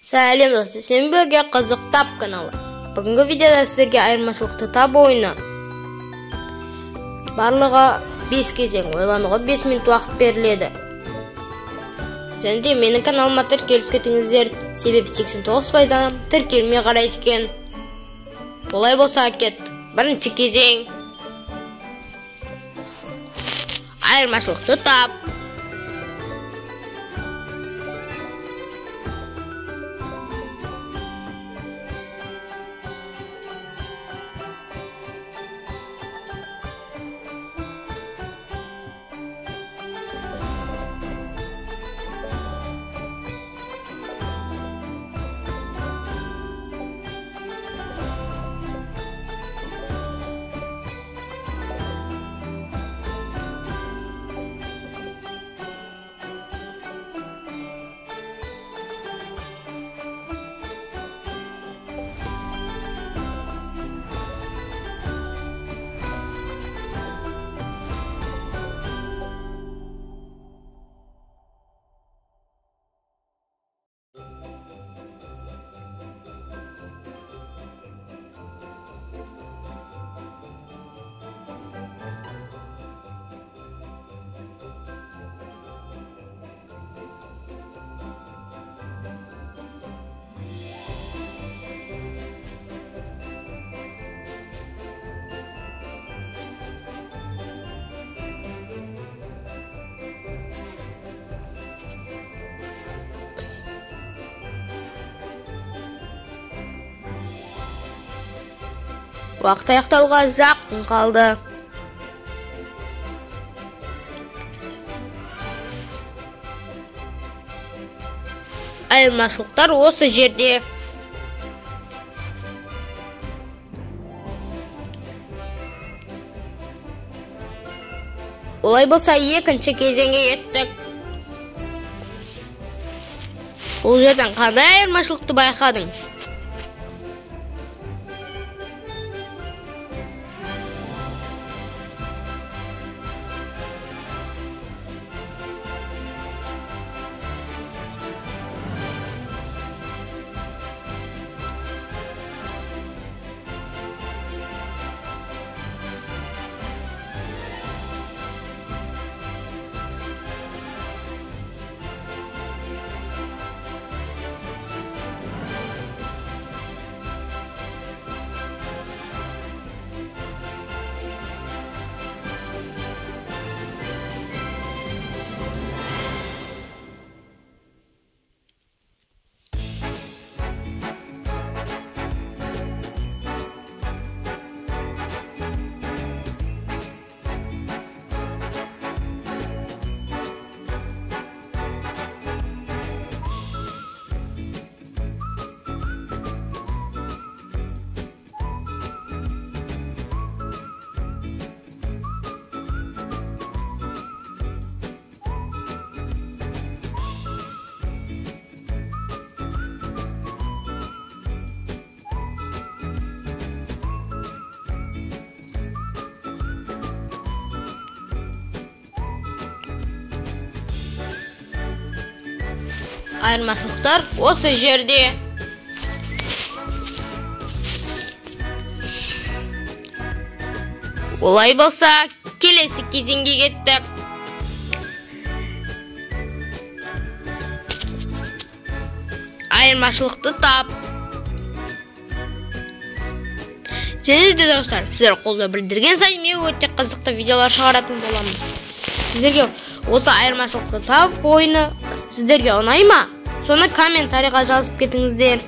Сәлем достар, сен бөге қызық тап каналы. Бүгінгі видеода сіздерге айырмашылықты тап ойыны. Барлығы 5 кезең, ойлануға 5 минут уақыт беріледі. Және де менің каналыма тіркеліп кетіңіздер, себебі 89% адам тіркелмей қарайды екен. Олай болса кеттік. Бірінші кезең. Айырмашылықты тап. Уақыт аяқталуға жақын қалды. Айырмашылықтар осы жерде. Олай болса екінші кезеңге кеттік. Бұл жерден қандай айырмашылықты байқадың? Айырмашылықтар осы жерде. Олай болса, келесі кезеңге кеттік. Айырмашылықты тап. Және де достар, сіздер қолда білдірген сайын мен өте қызықты видеолар шығаратын боламын. Сіздерге осы айырмашылықты тап ойыны сіздерге ұнай ма? Соны комментарийға жазып кетіңіздер.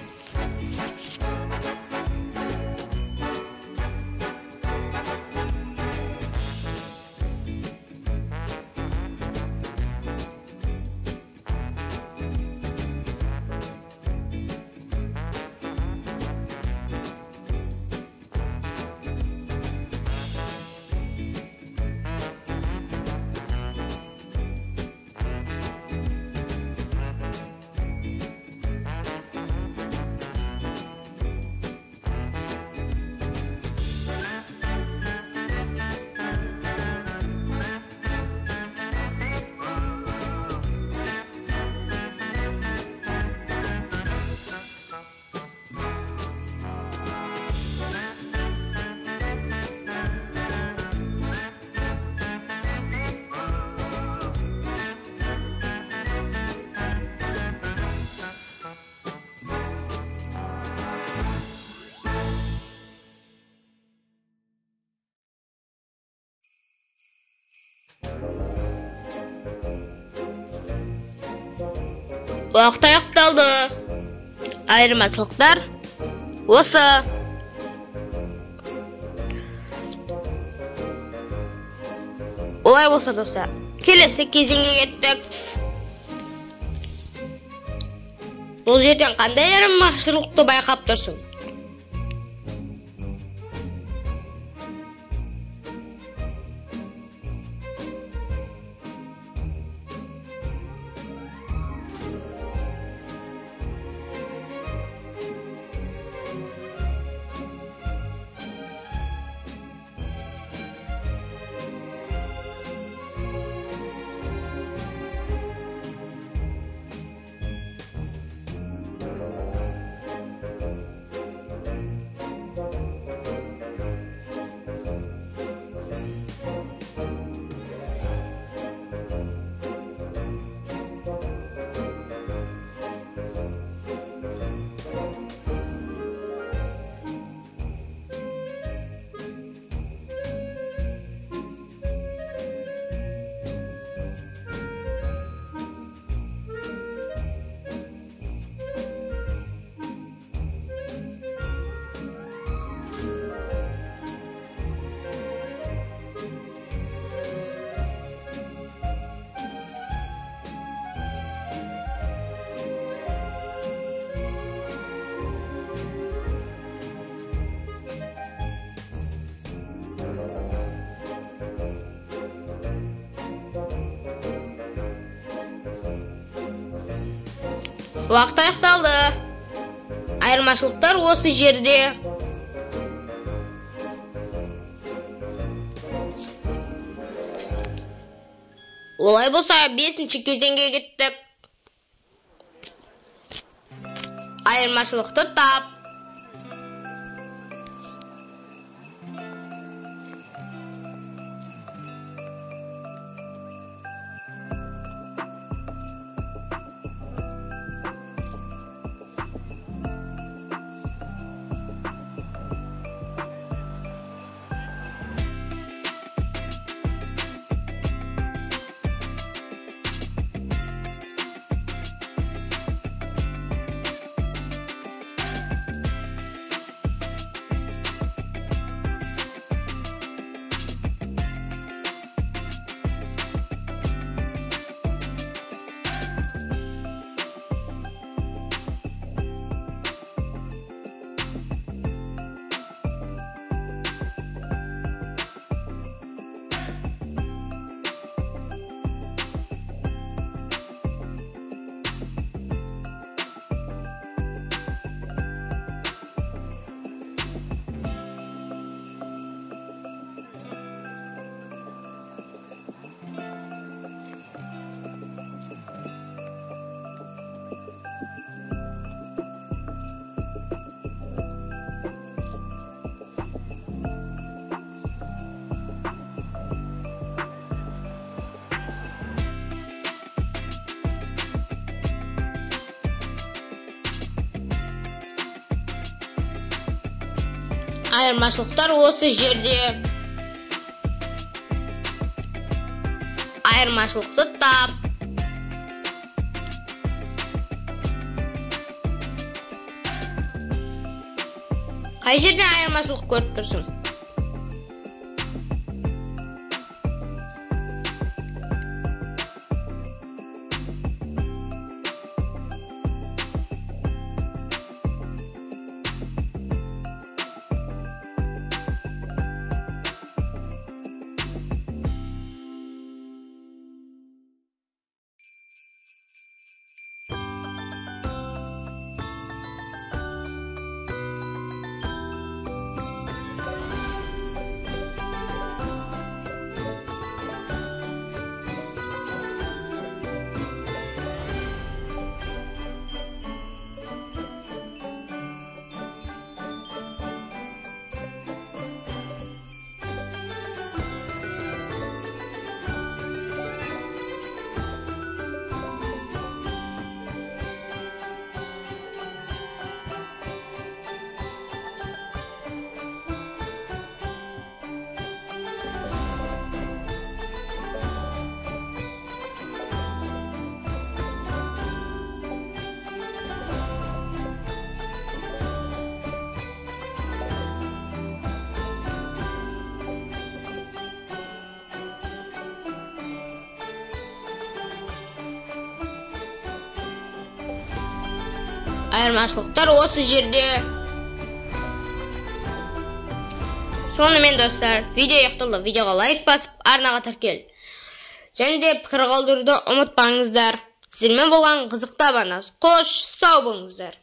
Uақыт аяқталды. Айырмашылықтар осы. Олай болса достар, келесі кезеңге кеттік. Бұл жерден қандай айырмашылықты байқап тұрсың? Уақыт аяқталды. Айырмашылықтар осы жерде. Олай болса, 5-ші кезеңге кеттік. Айырмашылықты тап. Айырмашылықтар осы жерде. Айырмашылықты тап. Қай жерде айырмашылық көріп тұрсың? Айырмашылықтар осы жерде. Сонымен достар, видео аяқталды. Видеоға лайк басып, арнаға тіркел. Және де пікір қалдыруды ұмытпаңыздар. Сіздермен болған қызықты абанас. Қош, сау болыңыздар.